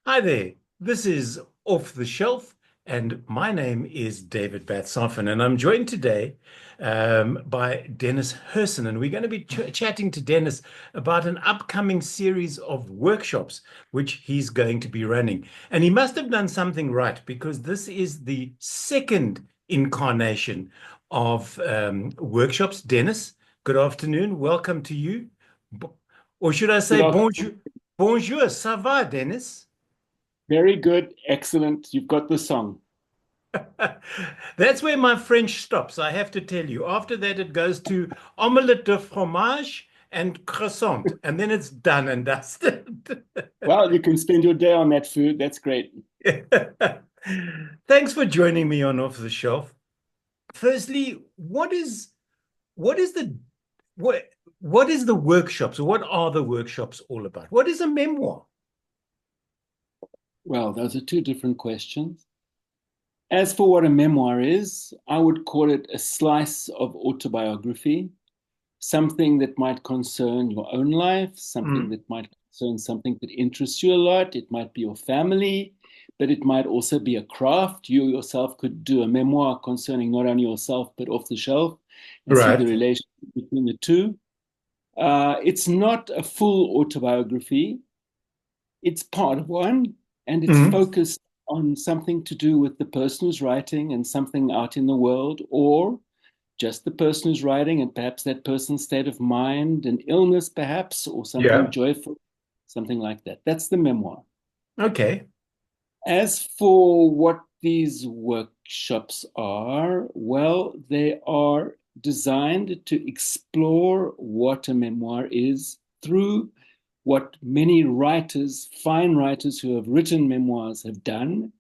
Hi there. This is Off the Shelf, and my name is David Batsoffen, and I'm joined today by Denis Hirson, and we're going to be chatting to Denis about an upcoming series of workshops which he's going to be running. And he must have done something right because this is the second incarnation of workshops. Denis, good afternoon. Welcome to you. Or should I Good say afternoon. bonjour? Bonjour, ça va, Denis? Very good. Excellent. You've got the song. That's where my French stops, I have to tell you. After that, it goes to omelette de fromage and croissant, and then it's done and dusted. Well, you can spend your day on that food. That's great. Thanks for joining me on Off the Shelf. Firstly, what is the what what is the workshops, or what are the workshops all about? What is a memoir? Well, those are two different questions. As for what a memoir is, I would call it a slice of autobiography, something that might concern your own life, something Mm, that might concern something that interests you a lot. It might be your family, but it might also be a craft. You yourself could do a memoir concerning not only yourself, but off the shelf and see the right. relationship between the two. It's not a full autobiography. It's part of one, and it's Mm, focused on something to do with the person who's writing and something out in the world, or just the person who's writing and perhaps that person's state of mind and illness, perhaps, or something yeah. joyful, something like that. That's the memoir. Okay. As for what these workshops are, well, they are designed to explore what a memoir is through what many writers, fine writers who have written memoirs, have done,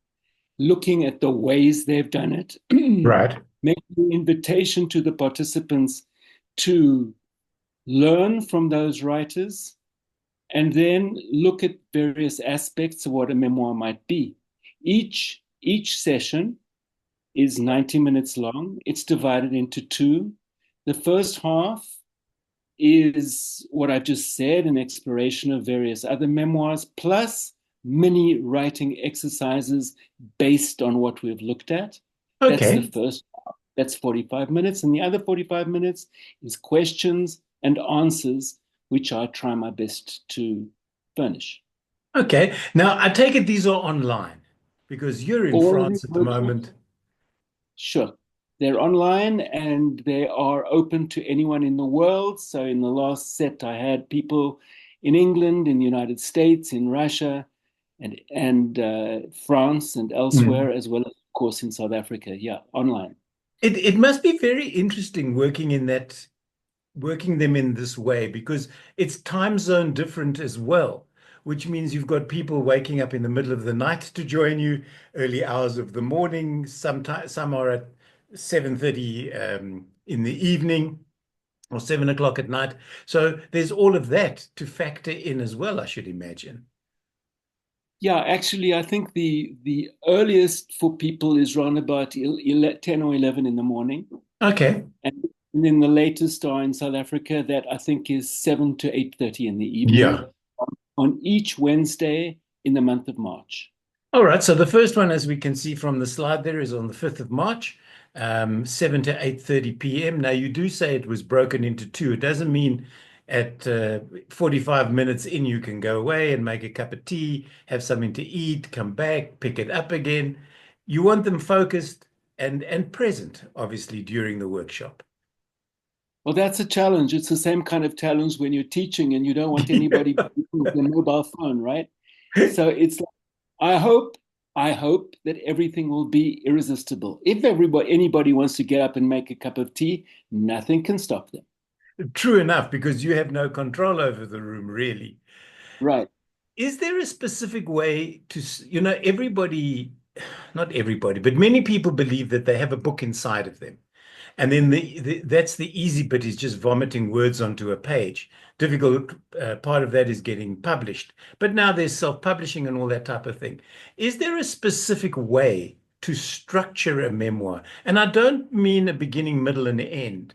looking at the ways they've done it, Right. making an invitation to the participants to learn from those writers and then look at various aspects of what a memoir might be. Each session is 90 minutes long. It's divided into two. The first half is what I've just said, an exploration of various other memoirs, plus mini writing exercises based on what we've looked at. That's the Okay. first. That's 45 minutes. And the other 45 minutes is questions and answers, which I try my best to furnish. Okay. Now, I take it these are online because you're in All of these France at the workshops, moment. sure. They're online and they are open to anyone in the world. So in the last set, I had people in England, in the United States, in Russia, and France and Mm. elsewhere, as well as, of course, in South Africa. Yeah, online. It must be very interesting working them in this way because it's time zone different as well, which means you've got people waking up in the middle of the night to join you, early hours of the morning. Sometimes some are at 7:30 in the evening or 7 o'clock at night. So there's all of that to factor in as well, I should imagine. Yeah, actually, I think the earliest for people is around about 10 or 11 in the morning. Okay. And then the latest are in South Africa that I think is 7 to 8:30 in the evening Yeah. on each Wednesday in the month of March. All right. So the first one, as we can see from the slide there, is on the 5th of March, 7 to 8:30 p.m. Now, you do say it was broken into two. It doesn't mean at 45 minutes in, you can go away and make a cup of tea, have something to eat, come back, pick it up again. You want them focused and present, obviously, during the workshop. Well, that's a challenge. It's the same kind of challenge when you're teaching and you don't want anybody with their mobile phone, right? So it's like, I hope, I hope that everything will be irresistible. If anybody wants to get up and make a cup of tea, nothing can stop them. True enough, because you have no control over the room, really. Right. Is there a specific way to, everybody, not everybody, but many people believe that they have a book inside of them. And then that's the easy bit is just vomiting words onto a page. Difficult part of that is getting published. But now there's self-publishing and all that type of thing. Is there a specific way to structure a memoir? And I don't mean a beginning, middle, and end,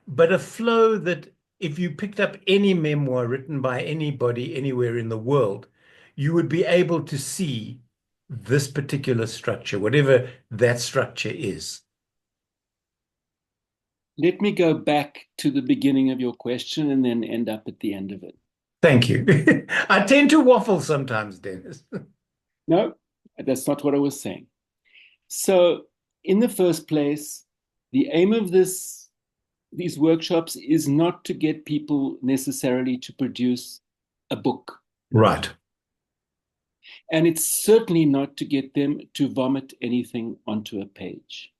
but a flow that if you picked up any memoir written by anybody anywhere in the world, you would be able to see this particular structure, whatever that structure is. Let me go back to the beginning of your question and then end up at the end of it. Thank you. I tend to waffle sometimes, Dennis. No, that's not what I was saying. So, in the first place, the aim of these workshops is not to get people necessarily to produce a book. Right. And it's certainly not to get them to vomit anything onto a page.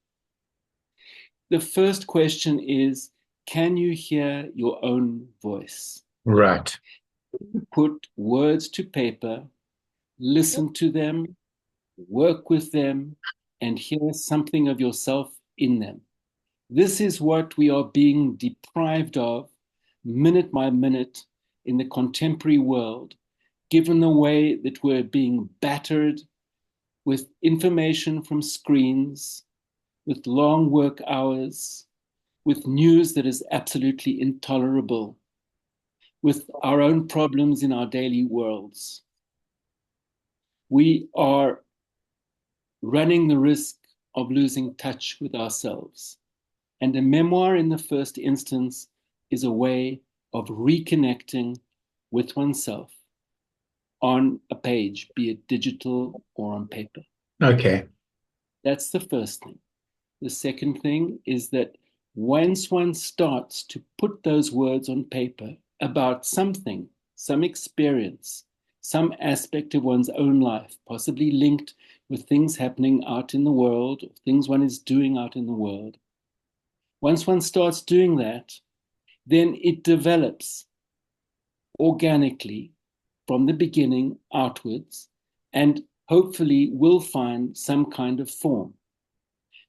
The first question is, can you hear your own voice? Right. Put words to paper, listen to them, work with them, and hear something of yourself in them. This is what we are being deprived of minute by minute in the contemporary world, given the way that we're being battered with information from screens, with long work hours, with news that is absolutely intolerable, with our own problems in our daily worlds. We are running the risk of losing touch with ourselves. And a memoir, in the first instance, is a way of reconnecting with oneself on a page, be it digital or on paper. Okay. That's the first thing. The second thing is that once one starts to put those words on paper about something, some experience, some aspect of one's own life, possibly linked with things happening out in the world, or things one is doing out in the world, once one starts doing that, then it develops organically from the beginning outwards and hopefully will find some kind of form.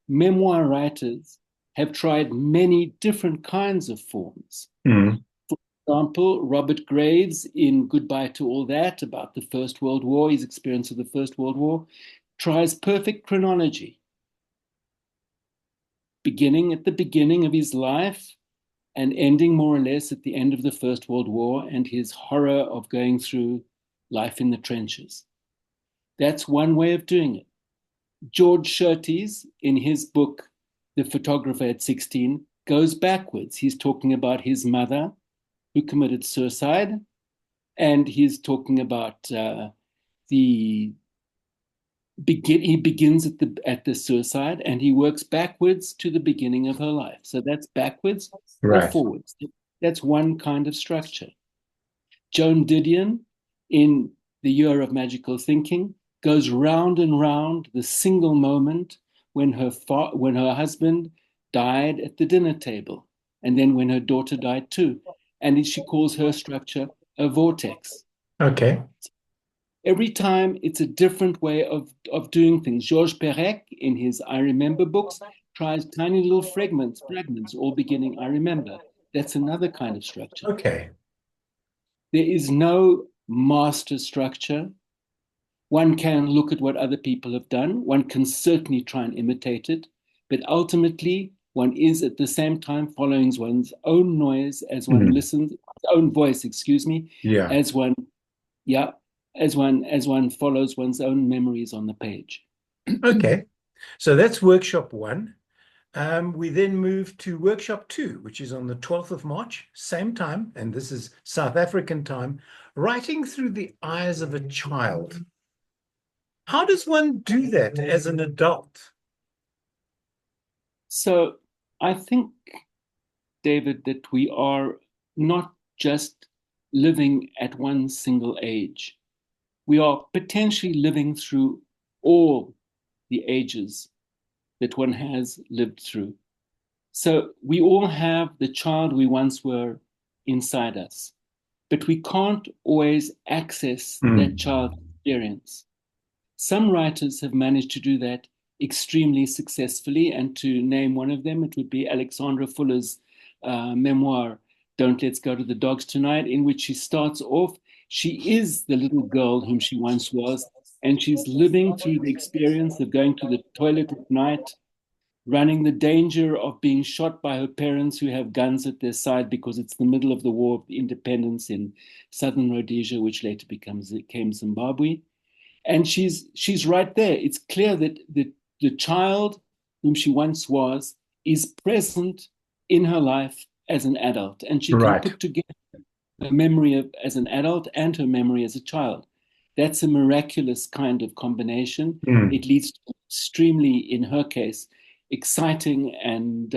Memoir writers have tried many different kinds of forms. Mm. For example, Robert Graves in Goodbye to All That, about the First World War, his experience of the First World War, tries perfect chronology, beginning at the beginning of his life and ending more or less at the end of the First World War and his horror of going through life in the trenches. That's one way of doing it. George Surtees, in his book, The Photographer at 16, goes backwards. He's talking about his mother who committed suicide, and he's talking about he begins at the suicide and he works backwards to the beginning of her life. So that's backwards or Right. forwards. That's one kind of structure. Joan Didion, in The Year of Magical Thinking, goes round and round the single moment when her husband died at the dinner table, and then when her daughter died too. And she calls her structure a vortex. Okay. Every time it's a different way of doing things. Georges Perec, in his I Remember books, tries tiny little fragments, all beginning I remember. That's another kind of structure. Okay. There is no master structure. One can look at what other people have done. One can certainly try and imitate it. But ultimately, one is at the same time following one's own noise as one Mm. listens, own voice, excuse me, Yeah. as one, yeah, as one follows one's own memories on the page. Okay. So that's workshop one. We then move to workshop two, which is on the 12th of March, same time, and this is South African time, writing through the eyes of a child. How does one do that as an adult? So I think, David, that we are not just living at one single age. We are potentially living through all the ages that one has lived through. So we all have the child we once were inside us, but we can't always access that Mm. child experience. Some writers have managed to do that extremely successfully, and to name one of them, it would be Alexandra Fuller's memoir, Don't Let's Go to the Dogs Tonight, in which she starts off, she is the little girl whom she once was, and she's living through the experience of going to the toilet at night, running the danger of being shot by her parents who have guns at their side because it's the middle of the War of Independence in southern Rhodesia, which later became Zimbabwe. And she's right there. It's clear that the child whom she once was is present in her life as an adult, and she can Right. put together her memory as an adult and her memory as a child. That's a miraculous kind of combination. Mm, It leads to extremely, in her case, exciting and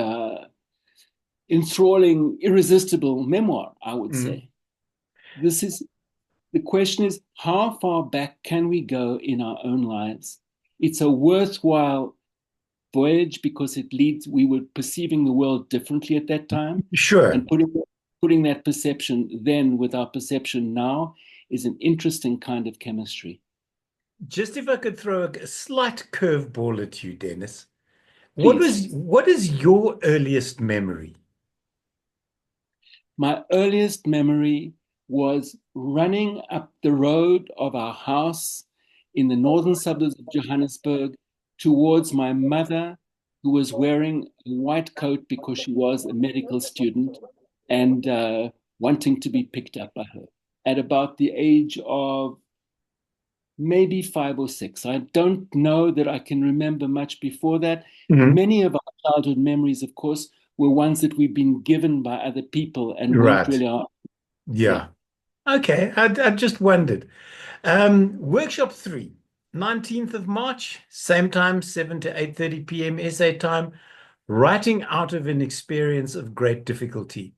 enthralling, irresistible memoir, I would mm. say. This is the question is, how far back can we go in our own lives? It's a worthwhile voyage because we were perceiving the world differently at that time. Sure. And putting that perception then with our perception now is an interesting kind of chemistry. Just if I could throw a slight curveball at you, Dennis. Please. What is your earliest memory? My earliest memory was running up the road of our house in the northern suburbs of Johannesburg towards my mother, who was wearing a white coat because she was a medical student and wanting to be picked up by her at about the age of maybe 5 or 6. I don't know that I can remember much before that. Mhm. Many of our childhood memories, of course, were ones that we've been given by other people and weren't Right. really our. Yeah. Yeah. Okay. I just wondered. Workshop three, 19th of March, same time, 7 to 8:30 p.m. essay time, writing out of an experience of great difficulty.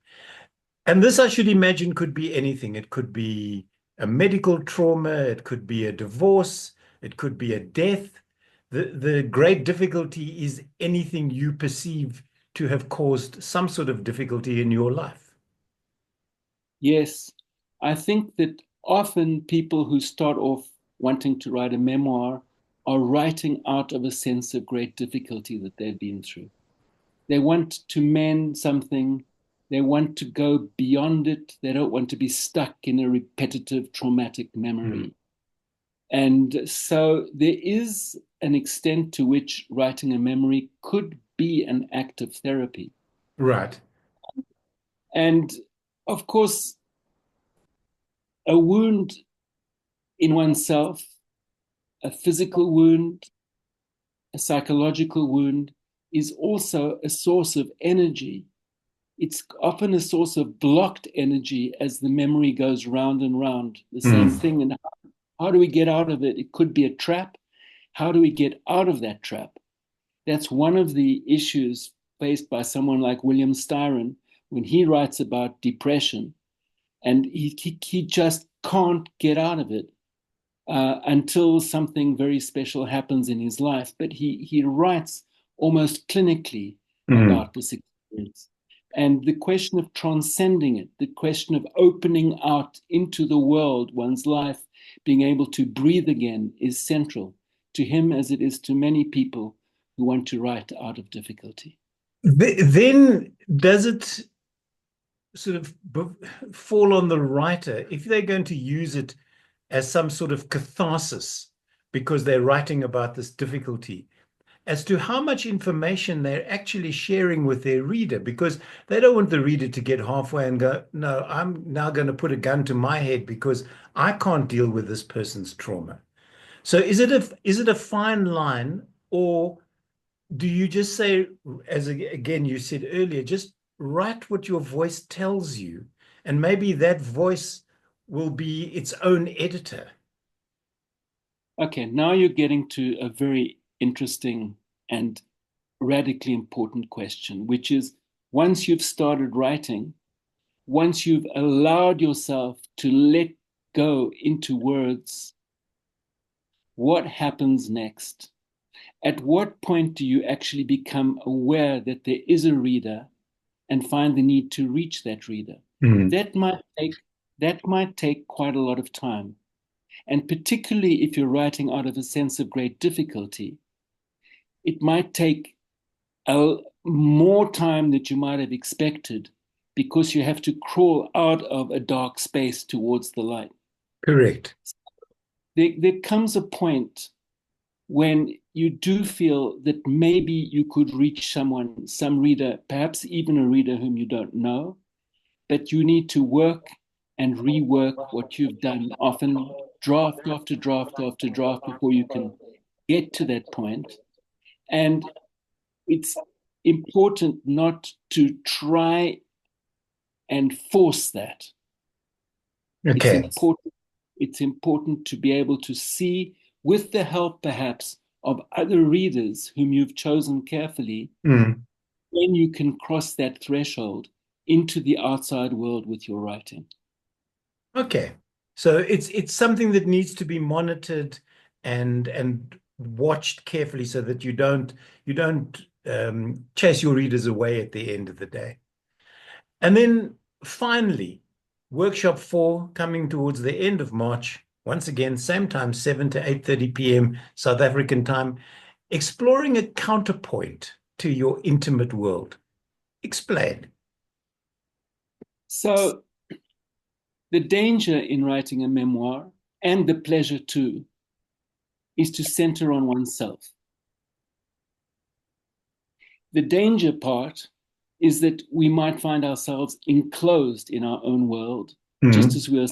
And this, I should imagine, could be anything. It could be a medical trauma, it could be a divorce, it could be a death. The great difficulty is anything you perceive to have caused some sort of difficulty in your life. Yes. I think that often people who start off wanting to write a memoir are writing out of a sense of great difficulty that they've been through. They want to mend something. They want to go beyond it. They don't want to be stuck in a repetitive traumatic Mm. memory. And so there is an extent to which writing a memory could be an act of therapy. Right. And of course, a wound in oneself, a physical wound, a psychological wound, is also a source of energy. It's often a source of blocked energy as the memory goes round and round. The same Mm. thing. And how do we get out of it? It could be a trap. How do we get out of that trap? That's one of the issues faced by someone like William Styron when he writes about depression, and he just can't get out of it until something very special happens in his life. But he writes almost clinically Mm. about this experience. And the question of transcending it, the question of opening out into the world, one's life, being able to breathe again, is central to him as it is to many people who want to write out of difficulty. Then does it sort of fall on the writer if they're going to use it as some sort of catharsis because they're writing about this difficulty as to how much information they're actually sharing with their reader because they don't want the reader to get halfway and go, no, I'm now going to put a gun to my head because I can't deal with this person's trauma. So is it a fine line, or do you just say, as again you said earlier, just write what your voice tells you, and maybe that voice will be its own editor? Okay, now you're getting to a very interesting and radically important question, which is once you've started writing, once you've allowed yourself to let go into words, what happens next? At what point do you actually become aware that there is a reader and find the need to reach that reader? Mm. That might take that might take quite a lot of time. And particularly if you're writing out of a sense of great difficulty, it might take more time that you might have expected because you have to crawl out of a dark space towards the light. Correct. There comes a point when you do feel that maybe you could reach someone, some reader, perhaps even a reader whom you don't know, but you need to work and rework what you've done, often draft after draft after draft before you can get to that point. And it's important not to try and force that. It's Okay. important, it's important to be able to see, with the help perhaps of other readers whom you've chosen carefully, Mm. when you can cross that threshold into the outside world with your writing. Okay. So it's something that needs to be monitored and watched carefully so that you don't chase your readers away at the end of the day. And then finally, workshop 4 coming towards the end of March. Once again, same time, 7 to 8:30 p.m. South African time, exploring a counterpoint to your intimate world. Explain. So, the danger in writing a memoir, and the pleasure too, is to center on oneself. The danger part is that we might find ourselves enclosed in our own world, just Mhm. as we are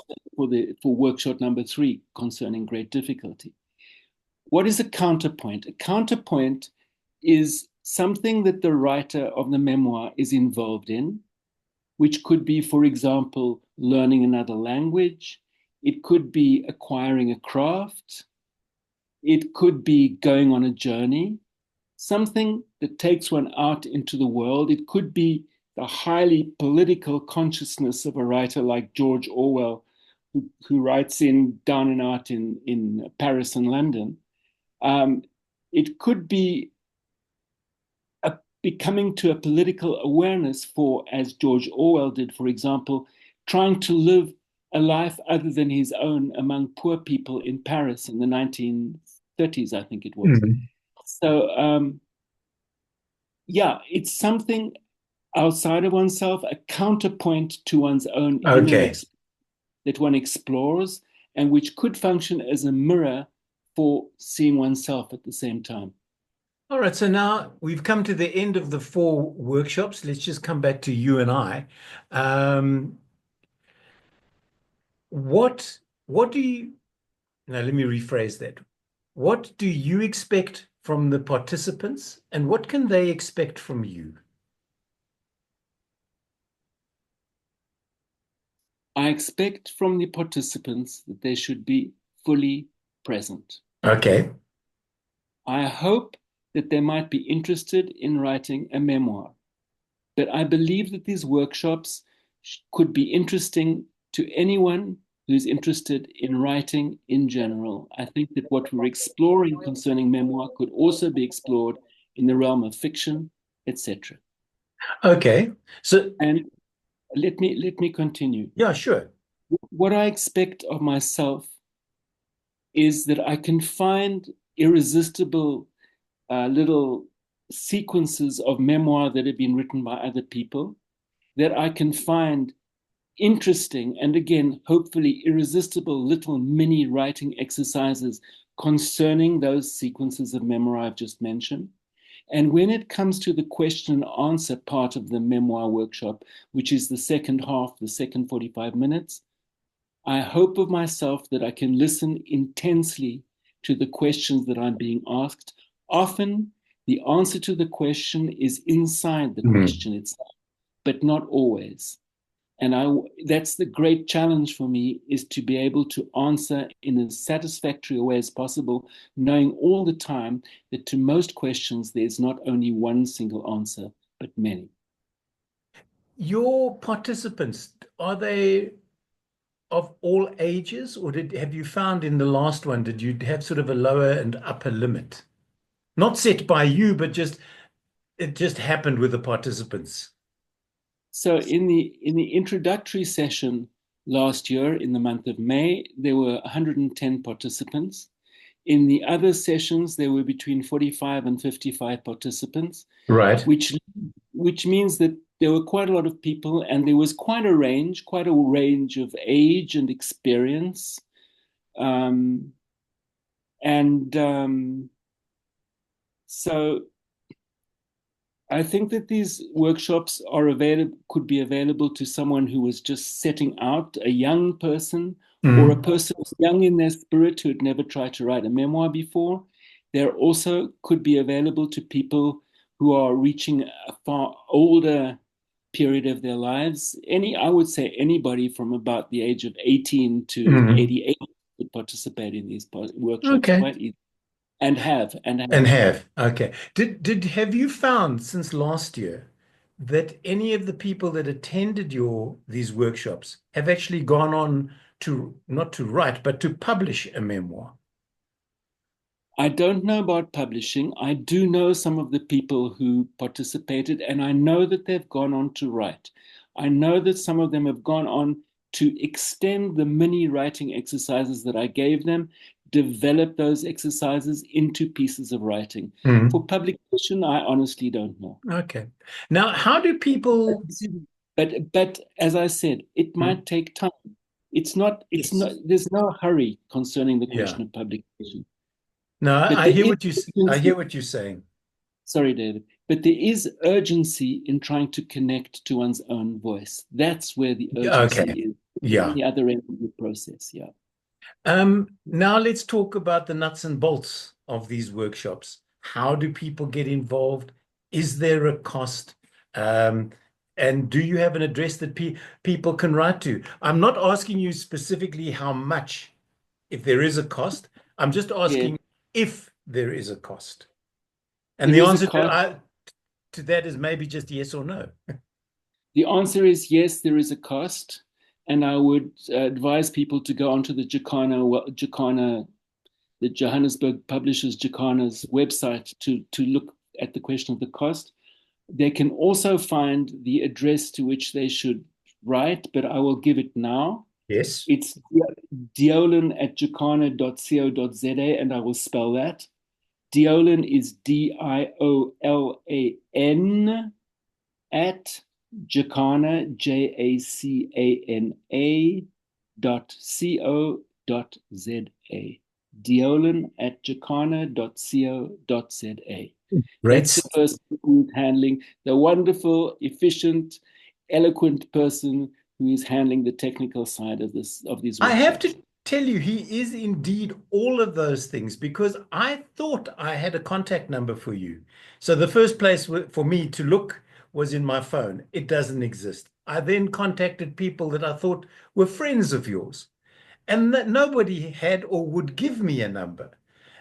for workshop number 3 concerning great difficulty. What is a counterpoint? A counterpoint is something that the writer of the memoir is involved in, which could be, for example, learning another language. It could be acquiring a craft. It could be going on a journey, something that takes one out into the world. It could be the highly political consciousness of a writer like George Orwell, who writes in Down and Out in Paris and London. Um, it could be becoming to a political awareness for, as George Orwell did, for example, trying to live a life other than his own among poor people in Paris in the 1930s, I think it was. Mhm. So, yeah, it's something outside of oneself, a counterpoint to one's own inner Okay. that one explores, and which could function as a mirror for seeing oneself at the same time. All right. So now we've come to the end of the 4 workshops. Let's just come back to you and I. Um, what do you, now let me rephrase that. What do you expect from the participants and what can they expect from you? I expect from the participants that they should be fully present. Okay. I hope that they might be interested in writing a memoir, but I believe that these workshops could be interesting to anyone who's interested in writing in general. I think that what we're exploring concerning memoir could also be explored in the realm of fiction, etc. Okay. So, And let me continue. yeah, sure. What I expect of myself is that I can find irresistible little sequences of memoir that have been written by other people, that I can find interesting and, again, hopefully irresistible little mini writing exercises concerning those sequences of memoir I've just mentioned. And when it comes to the question and answer part of the memoir workshop, which is the second half, the second 45 minutes, I hope of myself that I can listen intensely to the questions that I'm being asked. Often, the answer to the question is inside the Mhm. question itself, but not always. And that's the great challenge for me, is to be able to answer in as satisfactory a way as possible, knowing all the time that to most questions, there's not only one single answer, but many. Your participants, are they of all ages, or have you found in the last one, did you have sort of a lower and upper limit? Not set by you, but just it just happened with the participants. So in the introductory session last year, in the month of May, there were 110 participants. In the other sessions, there were between 45 and 55 participants, Right. which means that there were quite a lot of people, and there was quite a range of age and experience. Um, and So I think that these workshops are available, could be available to someone who was just setting out, a young person, or a Mm. person who's young in their spirit who had never tried to write a memoir before. There also could be available to people who are reaching a far older period of their lives. I would say anybody from about the age of 18 to Mm. 88 could participate in these workshops Okay. quite easily and have. And have. Okay. Did have you found since last year that any of the people that attended your these workshops have actually gone on to not to write, but to publish a memoir? I don't know about publishing. I do know some of the people who participated, and I know that they've gone on to write. I know that some of them have gone on to extend the mini writing exercises that I gave them, develop those exercises into pieces of writing. For Mm. publication, I honestly don't know. Okay. Now, how do people? But as I said, it Mm. might take time. It's not, Yes. there's no hurry concerning the Yeah. question of publication. No, But I there hear is what I hear urgency. what you're saying. Sorry, David, but there is urgency in trying to connect to one's own voice. That's where the urgency Okay. is on Yeah. the other end of the process. Yeah. Now let's talk about the nuts and bolts of these workshops. How do people get involved? Is there a cost? Um, and do you have an address that people can write to? I'm not asking you specifically how much, if there is a cost. I'm just Yeah. asking if there is a cost. And There the is a answer cost. to that is maybe just yes or no. The answer is yes, there is a cost. And I would advise people to go onto the Johannesburg Publishers Jacana's website to look at the question of the cost. They can also find the address to which they should write, but I will give it now. Yes. It's diolan at jacana.co.za, and I will spell that. Diolan is Diolan at jacana, Jacana .co.za. Diolan at jacana.co.za. Great. That's the person who's handling the wonderful, efficient, eloquent person who is handling the technical side of these I have workshops. to tell you, he is indeed all of those things because I thought I had a contact number for you. So the first place for me to look was in my phone. It doesn't exist. I then contacted people that I thought were friends of yours, and that nobody had or would give me a number.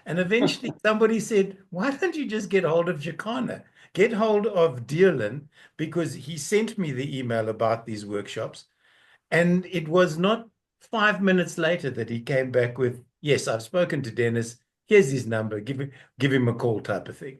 And eventually somebody said, why don't you just get hold of Jacana? Get hold of Dearlin because he sent me the email about these workshops. And it was not 5 minutes later that he came back with, yes, I've spoken to Dennis. Here's his number. Give him a call type of thing.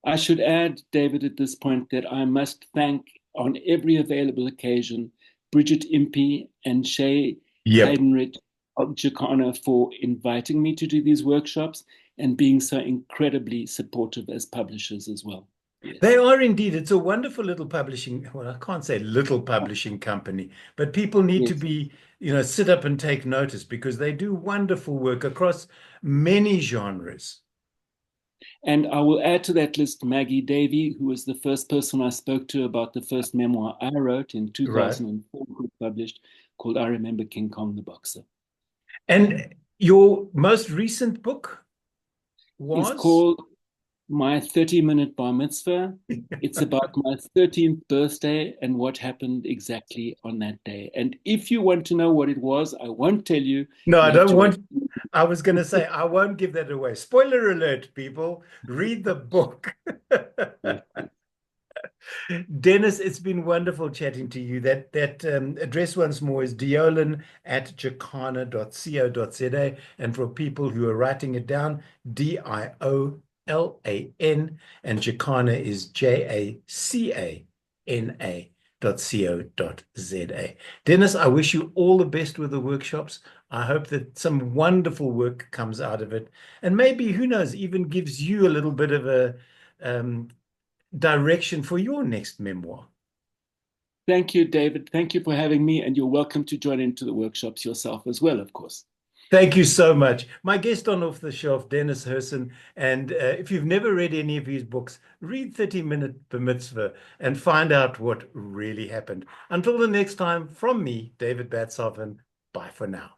I should add, David, at this point, that I must thank on every available occasion Bridget Impey and Shay Yep. Heidenrich of Jacana for inviting me to do these workshops and being so incredibly supportive as publishers as well. They Yes. are indeed. It's a wonderful little publishing, well, I can't say little publishing company, but people need to Yes. be, sit up and take notice because they do wonderful work across many genres. And I will add to that list Maggie Davey, who was the first person I spoke to about the first memoir I wrote in Right. 2004, published, called I Remember King Kong the Boxer. And your most recent book Is was? called My 30-Minute Bar Mitzvah. It's about my 13th birthday and what happened exactly on that day. And if you want to know what it was, I won't tell you. No, I You have don't to wait. want. I was going to say, I won't give that away. Spoiler alert, people. Read the book. Yes. Dennis, it's been wonderful chatting to you. That address once more is diolan at jacana.co.za. And for people who are writing it down, Diolan, and Jacana is Jacana.co.za. Dennis, I wish you all the best with the workshops. I hope that some wonderful work comes out of it. And maybe, who knows, even gives you a little bit of a um, direction for your next memoir. Thank you, David. Thank you for having me. And you're welcome to join into the workshops yourself as well, of course. Thank you so much. My guest on Off the Shelf, Denis Hirson. And if you've never read any of his books, read 30-Minute Bar Mitzvah and find out what really happened. Until the next time, from me, David Batsoffen, bye for now.